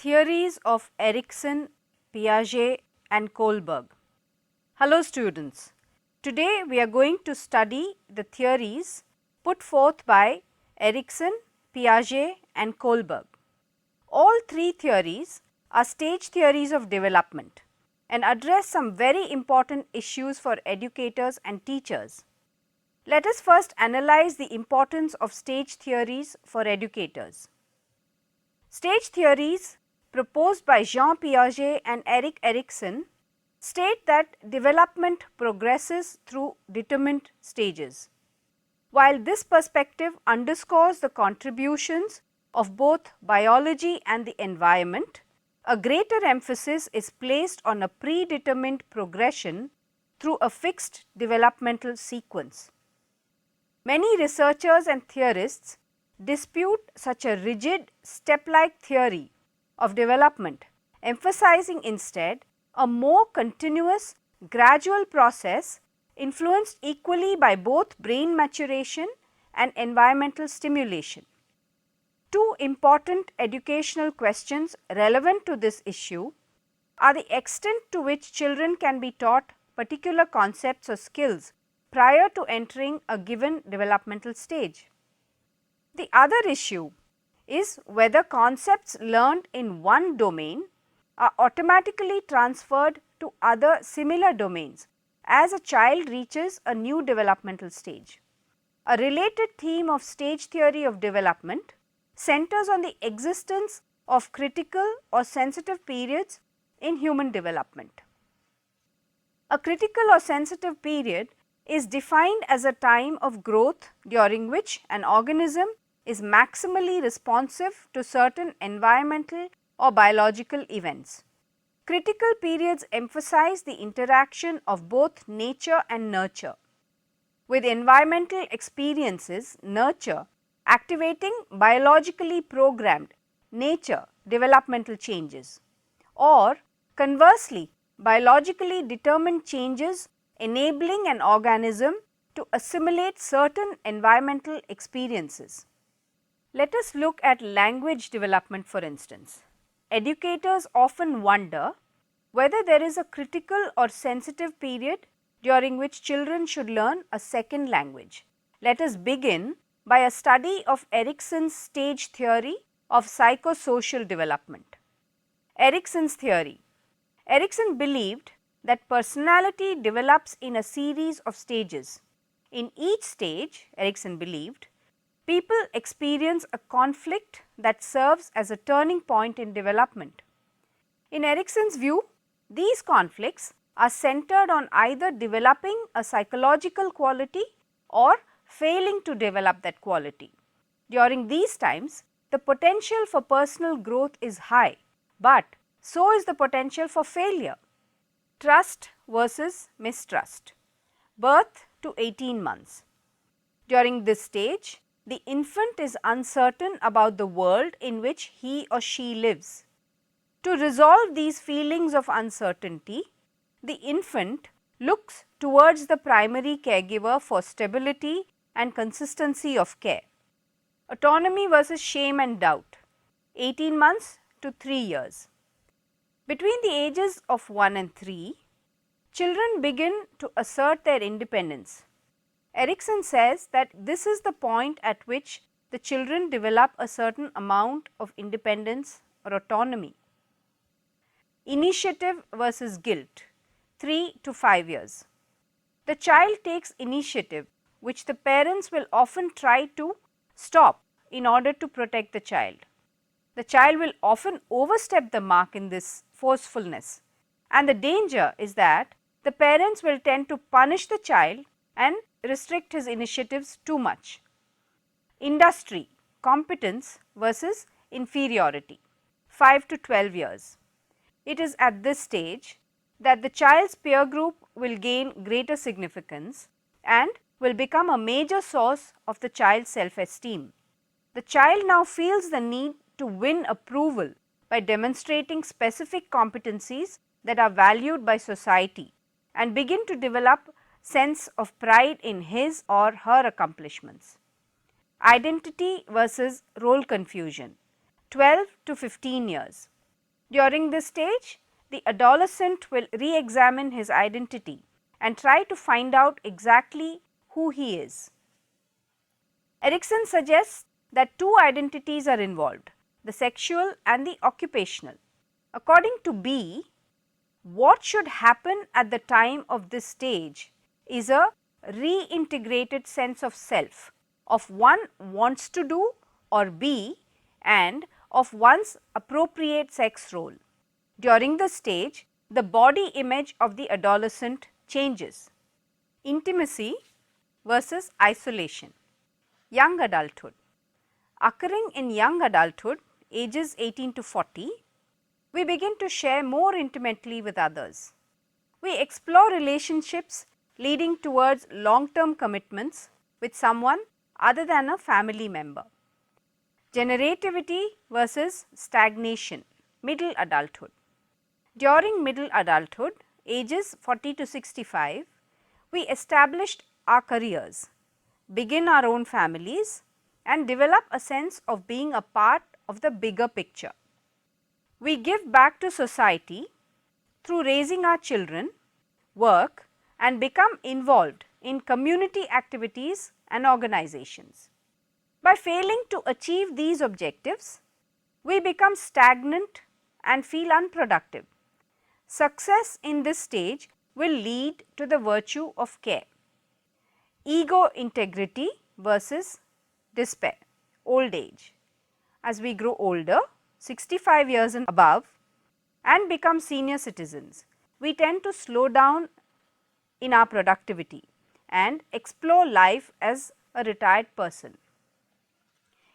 Theories of Erikson, Piaget and Kohlberg. Hello students, today we are going to study the theories put forth by Erikson, Piaget and Kohlberg. All three theories are stage theories of development and address some very important issues for educators and teachers. Let us first analyze the importance of stage theories for educators. Stage theories proposed by Jean Piaget and Erik Erikson state that development progresses through determined stages. While this perspective underscores the contributions of both biology and the environment, a greater emphasis is placed on a predetermined progression through a fixed developmental sequence. Many researchers and theorists dispute such a rigid step-like theory of development, emphasizing instead a more continuous, gradual process influenced equally by both brain maturation and environmental stimulation. Two important educational questions relevant to this issue are the extent to which children can be taught particular concepts or skills prior to entering a given developmental stage. The other issue is whether concepts learned in one domain are automatically transferred to other similar domains as a child reaches a new developmental stage. A related theme of stage theory of development centers on the existence of critical or sensitive periods in human development. A critical or sensitive period is defined as a time of growth during which an organism is maximally responsive to certain environmental or biological events. Critical periods emphasize the interaction of both nature and nurture, with environmental experiences, nurture, activating biologically programmed nature developmental changes, or conversely, biologically determined changes enabling an organism to assimilate certain environmental experiences. Let us look at language development for instance. Educators often wonder whether there is a critical or sensitive period during which children should learn a second language. Let us begin by a study of Erikson's stage theory of psychosocial development. Erikson's theory. Erikson believed that personality develops in a series of stages. In each stage, Erikson believed, people experience a conflict that serves as a turning point in development. In Erikson's view, these conflicts are centered on either developing a psychological quality or failing to develop that quality. During these times, the potential for personal growth is high, but so is the potential for failure. Trust versus mistrust. Birth to 18 months. During this stage, the infant is uncertain about the world in which he or she lives. To resolve these feelings of uncertainty, the infant looks towards the primary caregiver for stability and consistency of care. Autonomy versus shame and doubt. 18 months to 3 years. Between the ages of 1 and 3, children begin to assert their independence. Erikson says that this is the point at which the children develop a certain amount of independence or autonomy. Initiative versus guilt, 3 to 5 years. The child takes initiative which the parents will often try to stop in order to protect the child. The child will often overstep the mark in this forcefulness, and the danger is that the parents will tend to punish the child and restrict his initiatives too much. Industry, competence versus inferiority, 5 to 12 years. It is at this stage that the child's peer group will gain greater significance and will become a major source of the child's self-esteem. The child now feels the need to win approval by demonstrating specific competencies that are valued by society and begin to develop sense of pride in his or her accomplishments. Identity versus role confusion, 12 to 15 years. During this stage, the adolescent will re-examine his identity and try to find out exactly who he is. Erikson suggests that two identities are involved, the sexual and the occupational. According to B, what should happen at the time of this stage is a reintegrated sense of self, of one wants to do or be, and of one's appropriate sex role. During this stage, the body image of the adolescent changes. Intimacy versus isolation. Young adulthood. Occurring in young adulthood, ages 18 to 40, we begin to share more intimately with others. We explore relationships leading towards long-term commitments with someone other than a family member. Generativity versus stagnation, middle adulthood. During middle adulthood, ages 40 to 65, we established our careers, begin our own families, and develop a sense of being a part of the bigger picture. We give back to society through raising our children, work, and become involved in community activities and organizations. By failing to achieve these objectives, we become stagnant and feel unproductive. Success in this stage will lead to the virtue of care. Ego integrity versus despair, old age. As we grow older, 65 years and above, and become senior citizens, we tend to slow down in our productivity and explore life as a retired person.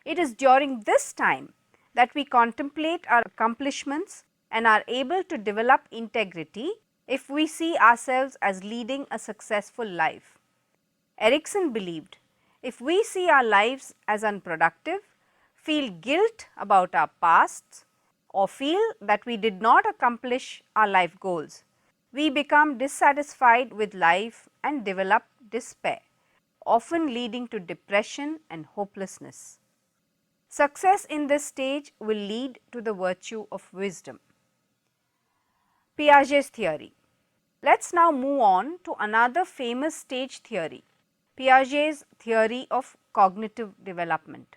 It is during this time that we contemplate our accomplishments and are able to develop integrity if we see ourselves as leading a successful life. Erikson believed if we see our lives as unproductive, feel guilt about our pasts, or feel that we did not accomplish our life goals, we become dissatisfied with life and develop despair, often leading to depression and hopelessness. Success in this stage will lead to the virtue of wisdom. Piaget's theory. Let us now move on to another famous stage theory, Piaget's theory of cognitive development.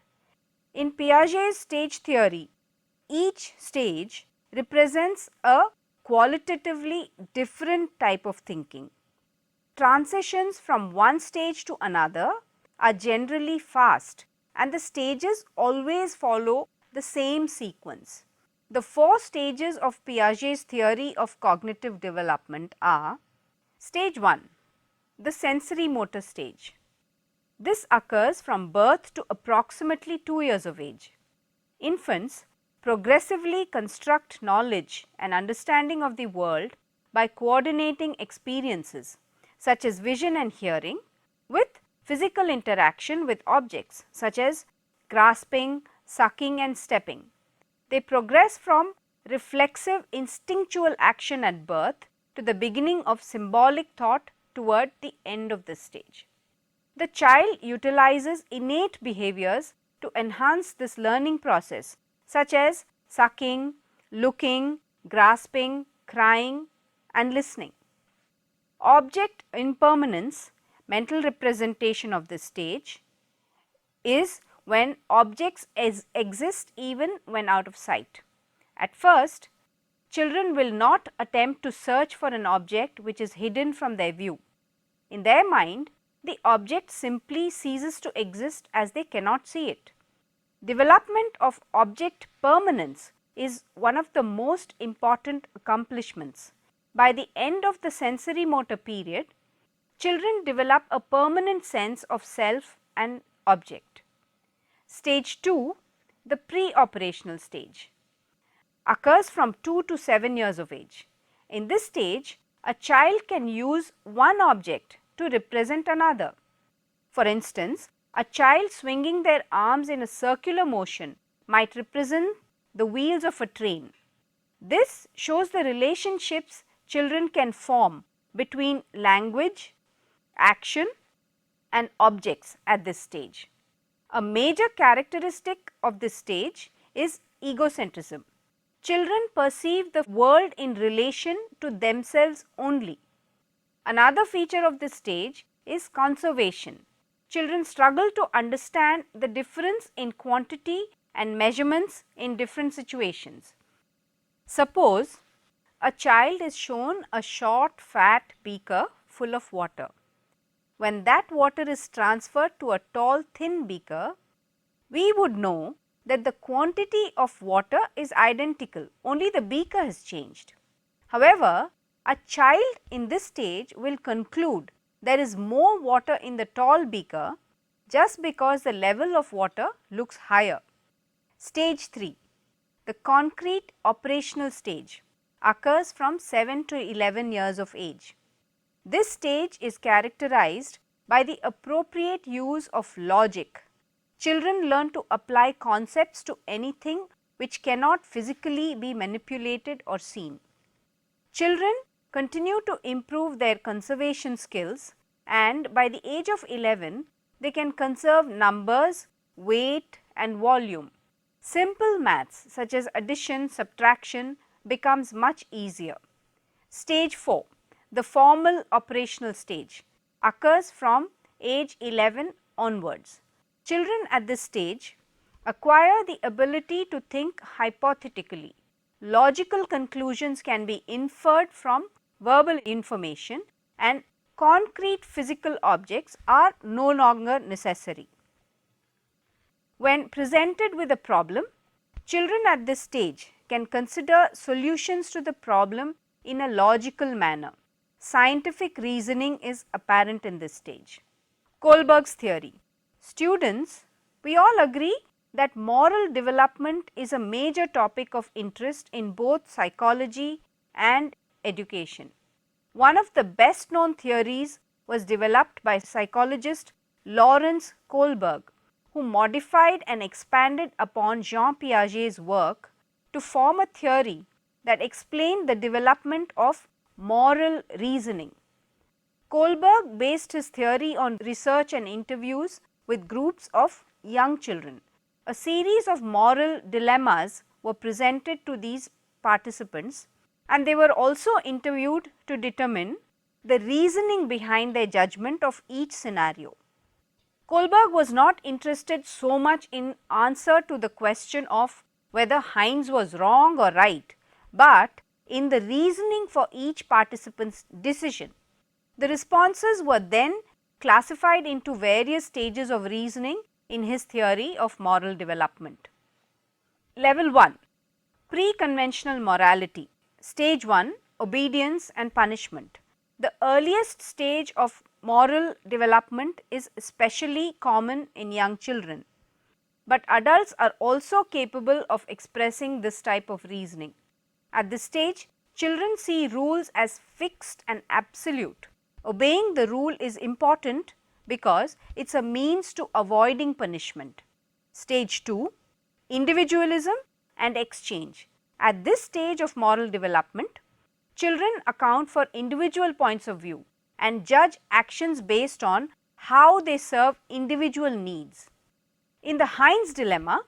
In Piaget's stage theory, each stage represents a qualitatively different type of thinking. Transitions from one stage to another are generally fast, and the stages always follow the same sequence. The four stages of Piaget's theory of cognitive development are: Stage 1, the sensory motor stage. This occurs from birth to approximately 2 years of age. Infants progressively construct knowledge and understanding of the world by coordinating experiences such as vision and hearing with physical interaction with objects such as grasping, sucking and stepping. They progress from reflexive instinctual action at birth to the beginning of symbolic thought toward the end of this stage. The child utilizes innate behaviors to enhance this learning process such as sucking, looking, grasping, crying and listening. Object impermanence, mental representation of this stage, is when objects exist even when out of sight. At first, children will not attempt to search for an object which is hidden from their view. In their mind, the object simply ceases to exist as they cannot see it. Development of object permanence is one of the most important accomplishments. By the end of the sensory motor period, children develop a permanent sense of self and object. Stage 2, the pre-operational stage, occurs from 2 to 7 years of age. In this stage, a child can use one object to represent another. For instance, a child swinging their arms in a circular motion might represent the wheels of a train. This shows the relationships children can form between language, action and objects at this stage. A major characteristic of this stage is egocentrism. Children perceive the world in relation to themselves only. Another feature of this stage is conservation. Children struggle to understand the difference in quantity and measurements in different situations. Suppose a child is shown a short fat beaker full of water. When that water is transferred to a tall thin beaker, we would know that the quantity of water is identical, only the beaker has changed. However, a child in this stage will conclude there is more water in the tall beaker just because the level of water looks higher. Stage 3, the concrete operational stage, occurs from 7 to 11 years of age. This stage is characterized by the appropriate use of logic. Children learn to apply concepts to anything which cannot physically be manipulated or seen. Children continue to improve their conservation skills, and by the age of 11, they can conserve numbers, weight and volume. Simple maths such as addition, subtraction becomes much easier. Stage 4, the formal operational stage, occurs from age 11 onwards. Children at this stage acquire the ability to think hypothetically. Logical conclusions can be inferred from verbal information, and concrete physical objects are no longer necessary. When presented with a problem, children at this stage can consider solutions to the problem in a logical manner. Scientific reasoning is apparent in this stage. Kohlberg's theory. Students, we all agree that moral development is a major topic of interest in both psychology and education. One of the best known theories was developed by psychologist Lawrence Kohlberg, who modified and expanded upon Jean Piaget's work to form a theory that explained the development of moral reasoning. Kohlberg based his theory on research and interviews with groups of young children. A series of moral dilemmas were presented to these participants, and they were also interviewed to determine the reasoning behind their judgment of each scenario. Kohlberg was not interested so much in answer to the question of whether Heinz was wrong or right, but in the reasoning for each participant's decision. The responses were then classified into various stages of reasoning in his theory of moral development. Level 1, pre-conventional morality. Stage 1, obedience and punishment. The earliest stage of moral development is especially common in young children, but adults are also capable of expressing this type of reasoning. At this stage, children see rules as fixed and absolute. Obeying the rule is important because it is a means to avoiding punishment. Stage 2, individualism and exchange. At this stage of moral development, children account for individual points of view and judge actions based on how they serve individual needs. In the Heinz dilemma,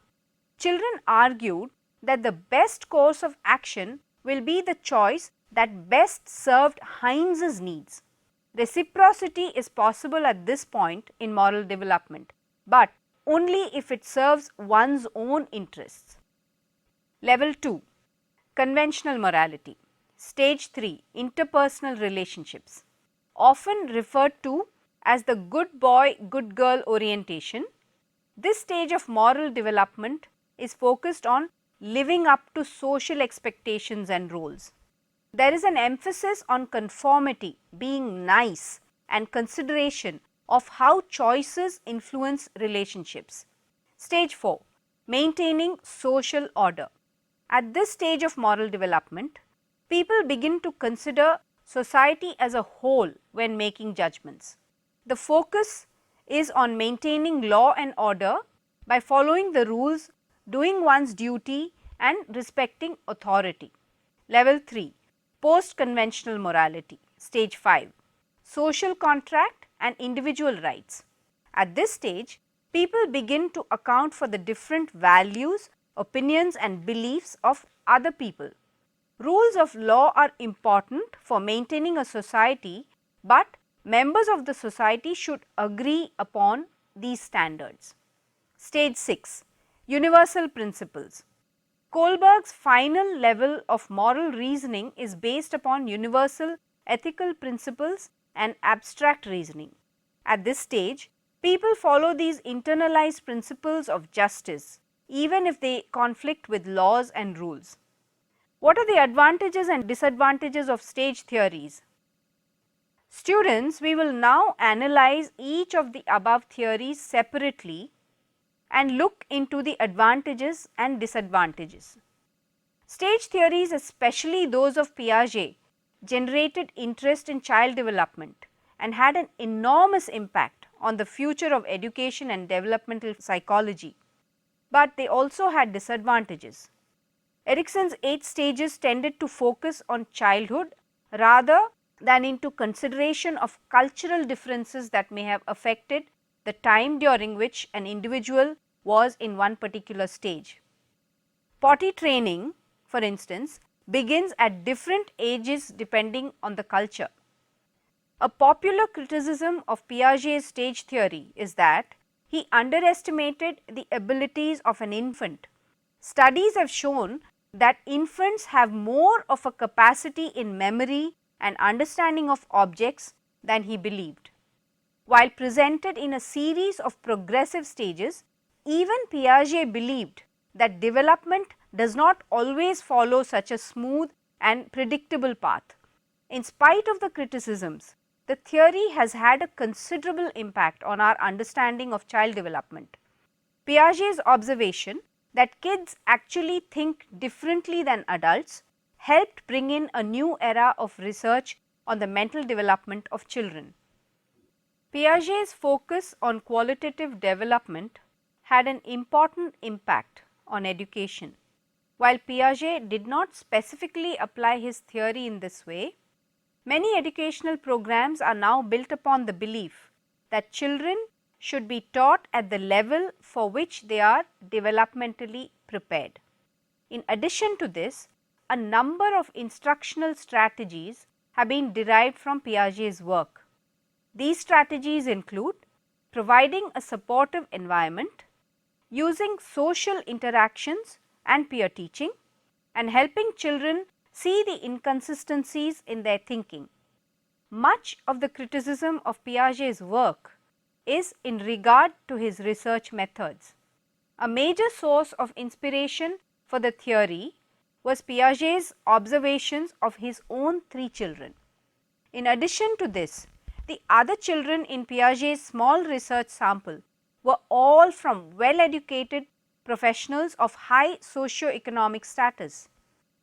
children argued that the best course of action will be the choice that best served Heinz's needs. Reciprocity is possible at this point in moral development, but only if it serves one's own interests. Level 2, conventional morality. Stage 3, interpersonal relationships. Often referred to as the good boy, good girl orientation, this stage of moral development is focused on living up to social expectations and roles. There is an emphasis on conformity, being nice, and consideration of how choices influence relationships. Stage 4, maintaining social order. At this stage of moral development, people begin to consider society as a whole when making judgments. The focus is on maintaining law and order by following the rules, doing one's duty, and respecting authority. Level 3, post-conventional morality. Stage 5, social contract and individual rights. At this stage, people begin to account for the different values opinions and beliefs of other people. Rules of law are important for maintaining a society, but members of the society should agree upon these standards. Stage 6. Universal principles. Kohlberg's final level of moral reasoning is based upon universal ethical principles and abstract reasoning. At this stage, people follow these internalized principles of justice, even if they conflict with laws and rules. What are the advantages and disadvantages of stage theories? Students, we will now analyze each of the above theories separately and look into the advantages and disadvantages. Stage theories, especially those of Piaget, generated interest in child development and had an enormous impact on the future of education and developmental psychology, but they also had disadvantages. Erikson's 8 stages tended to focus on childhood rather than into consideration of cultural differences that may have affected the time during which an individual was in one particular stage. Potty training, for instance, begins at different ages depending on the culture. A popular criticism of Piaget's stage theory is that he underestimated the abilities of an infant. Studies have shown that infants have more of a capacity in memory and understanding of objects than he believed. While presented in a series of progressive stages, even Piaget believed that development does not always follow such a smooth and predictable path. In spite of the criticisms, the theory has had a considerable impact on our understanding of child development. Piaget's observation that kids actually think differently than adults helped bring in a new era of research on the mental development of children. Piaget's focus on qualitative development had an important impact on education. While Piaget did not specifically apply his theory in this way, many educational programs are now built upon the belief that children should be taught at the level for which they are developmentally prepared. In addition to this, a number of instructional strategies have been derived from Piaget's work. These strategies include providing a supportive environment, using social interactions and peer teaching, and helping children see the inconsistencies in their thinking. Much of the criticism of Piaget's work is in regard to his research methods. A major source of inspiration for the theory was Piaget's observations of his own 3 children. In addition to this, the other children in Piaget's small research sample were all from well-educated professionals of high socio-economic status.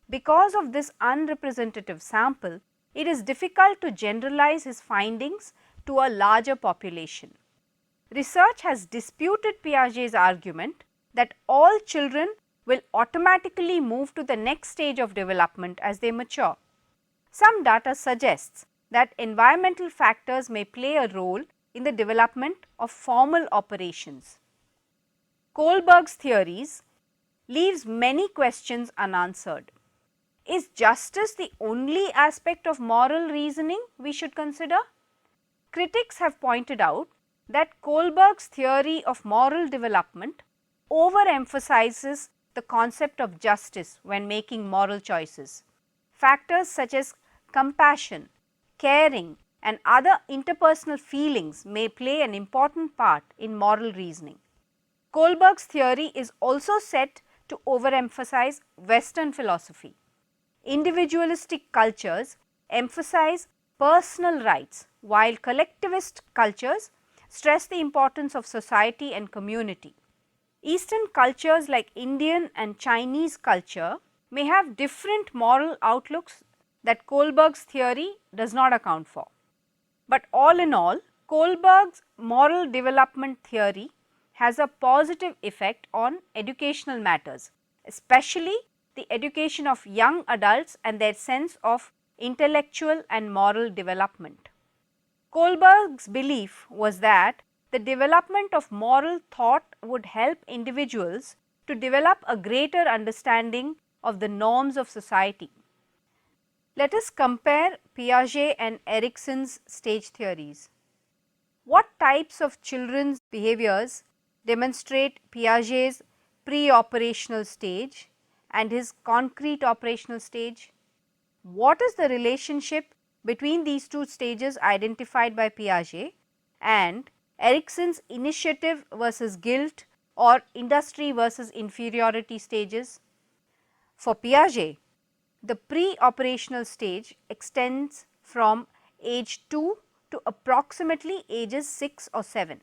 Because of this unrepresentative sample, it is difficult to generalize his findings to a larger population. Research has disputed Piaget's argument that all children will automatically move to the next stage of development as they mature. Some data suggests that environmental factors may play a role in the development of formal operations. Kohlberg's theories leaves many questions unanswered. Is justice the only aspect of moral reasoning we should consider? Critics have pointed out that Kohlberg's theory of moral development overemphasizes the concept of justice when making moral choices. Factors such as compassion, caring, and other interpersonal feelings may play an important part in moral reasoning. Kohlberg's theory is also said to overemphasize Western philosophy. Individualistic cultures emphasize personal rights, while collectivist cultures stress the importance of society and community. Eastern cultures like Indian and Chinese culture may have different moral outlooks that Kohlberg's theory does not account for. But all in all, Kohlberg's moral development theory has a positive effect on educational matters, especially the education of young adults and their sense of intellectual and moral development. Kohlberg's belief was that the development of moral thought would help individuals to develop a greater understanding of the norms of society. Let us compare Piaget and Erikson's stage theories. What types of children's behaviors demonstrate Piaget's pre-operational stage and his concrete operational stage? What is the relationship between these two stages identified by Piaget and Erikson's initiative versus guilt or industry versus inferiority stages? For Piaget, the pre-operational stage extends from age 2 to approximately ages 6 or 7.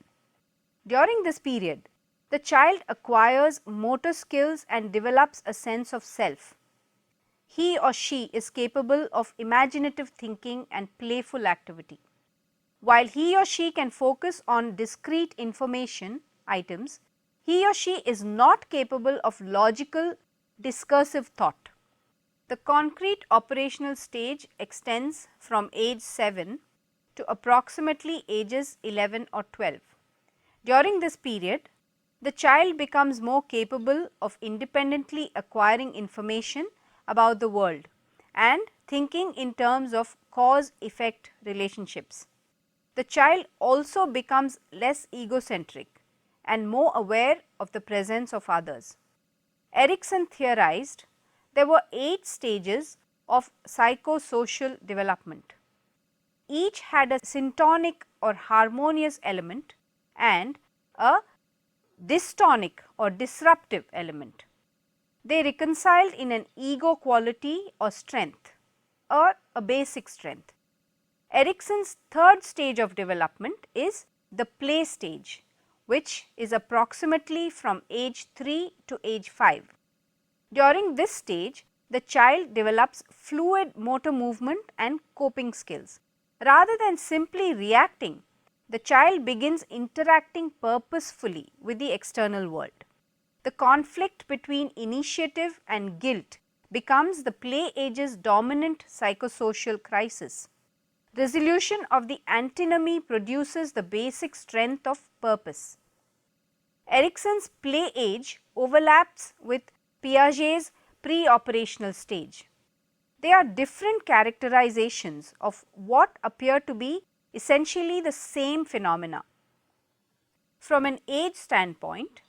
During this period, the child acquires motor skills and develops a sense of self. He or she is capable of imaginative thinking and playful activity. While he or she can focus on discrete information items, he or she is not capable of logical, discursive thought. The concrete operational stage extends from age 7 to approximately ages 11 or 12. During this period, the child becomes more capable of independently acquiring information about the world and thinking in terms of cause-effect relationships. The child also becomes less egocentric and more aware of the presence of others. Erikson theorized there were 8 stages of psychosocial development. Each had a syntonic or harmonious element and a dystonic or disruptive element. They reconciled in an ego quality or strength or a basic strength. Erikson's third stage of development is the play stage, which is approximately from age 3 to age 5. During this stage, the child develops fluid motor movement and coping skills. Rather than simply reacting, the child begins interacting purposefully with the external world. The conflict between initiative and guilt becomes the play age's dominant psychosocial crisis. Resolution of the antinomy produces the basic strength of purpose. Erikson's play age overlaps with Piaget's pre-operational stage. They are different characterizations of what appear to be essentially the same phenomena. From an age standpoint,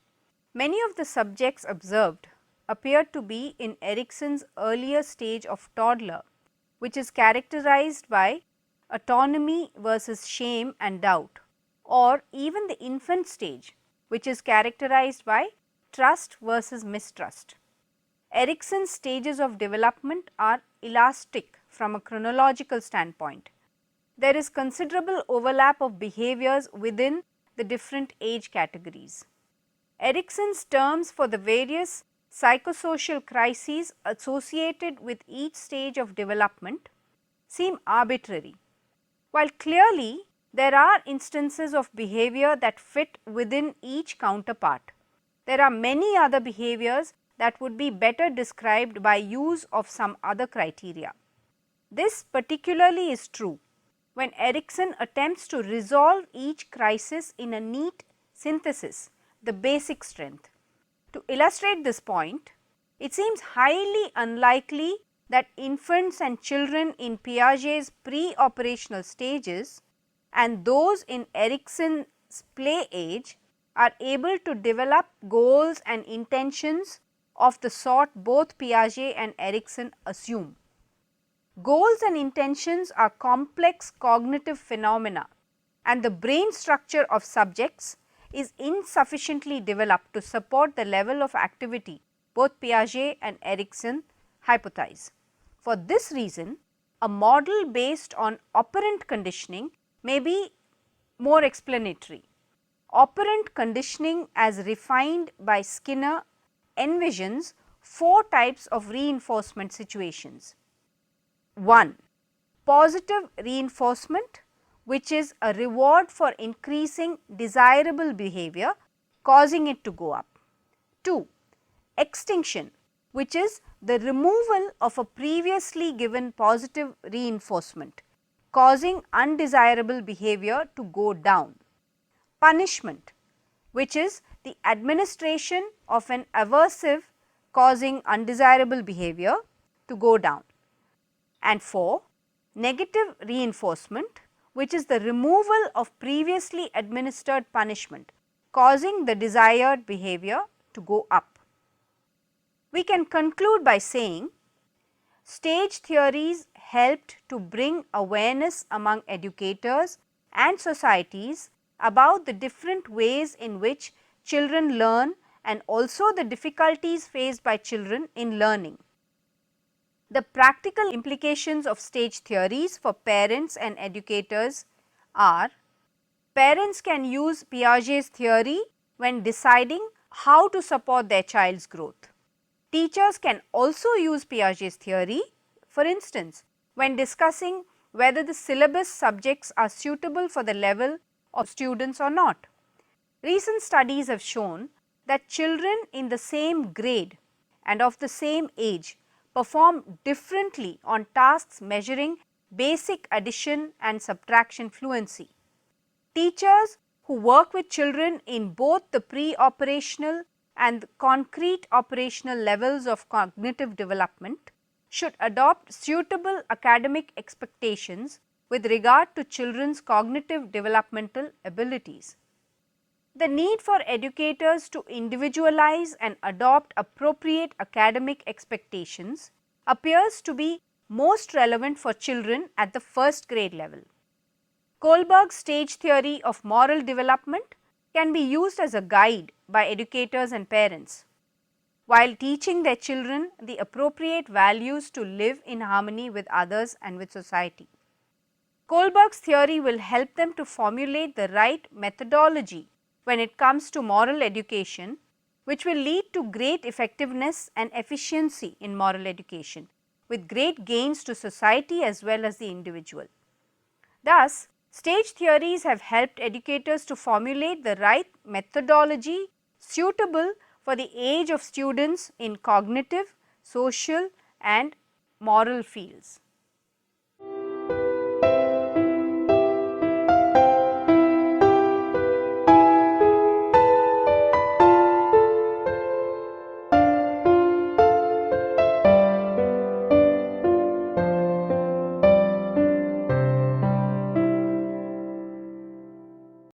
many of the subjects observed appear to be in Erikson's earlier stage of toddler, which is characterized by autonomy versus shame and doubt, or even the infant stage, which is characterized by trust versus mistrust. Erikson's stages of development are elastic from a chronological standpoint. There is considerable overlap of behaviors within the different age categories. Erikson's terms for the various psychosocial crises associated with each stage of development seem arbitrary. While clearly there are instances of behavior that fit within each counterpart, there are many other behaviors that would be better described by use of some other criteria. This particularly is true when Erikson attempts to resolve each crisis in a neat synthesis, the basic strength. To illustrate this point, it seems highly unlikely that infants and children in Piaget's pre-operational stages and those in Erikson's play age are able to develop goals and intentions of the sort both Piaget and Erikson assume. Goals and intentions are complex cognitive phenomena, and the brain structure of subjects is insufficiently developed to support the level of activity both Piaget and Erikson hypothesize. For this reason, a model based on operant conditioning may be more explanatory. Operant conditioning as refined by Skinner envisions 4 types of reinforcement situations. 1. Positive reinforcement, which is a reward for increasing desirable behavior, causing it to go up. 2. Extinction, which is the removal of a previously given positive reinforcement, causing undesirable behavior to go down. Punishment, which is the administration of an aversive causing undesirable behavior to go down. And 4. Negative reinforcement, which is the removal of previously administered punishment causing the desired behavior to go up. We can conclude by saying stage theories helped to bring awareness among educators and societies about the different ways in which children learn and also the difficulties faced by children in learning. The practical implications of stage theories for parents and educators are: parents can use Piaget's theory when deciding how to support their child's growth. Teachers can also use Piaget's theory, for instance, when discussing whether the syllabus subjects are suitable for the level of students or not. Recent studies have shown that children in the same grade and of the same age perform differently on tasks measuring basic addition and subtraction fluency. Teachers who work with children in both the pre-operational and the concrete operational levels of cognitive development should adopt suitable academic expectations with regard to children's cognitive developmental abilities. The need for educators to individualize and adopt appropriate academic expectations appears to be most relevant for children at the first grade level. Kohlberg's stage theory of moral development can be used as a guide by educators and parents while teaching their children the appropriate values to live in harmony with others and with society. Kohlberg's theory will help them to formulate the right methodology when it comes to moral education, which will lead to great effectiveness and efficiency in moral education, with great gains to society as well as the individual. Thus, stage theories have helped educators to formulate the right methodology suitable for the age of students in cognitive, social and moral fields.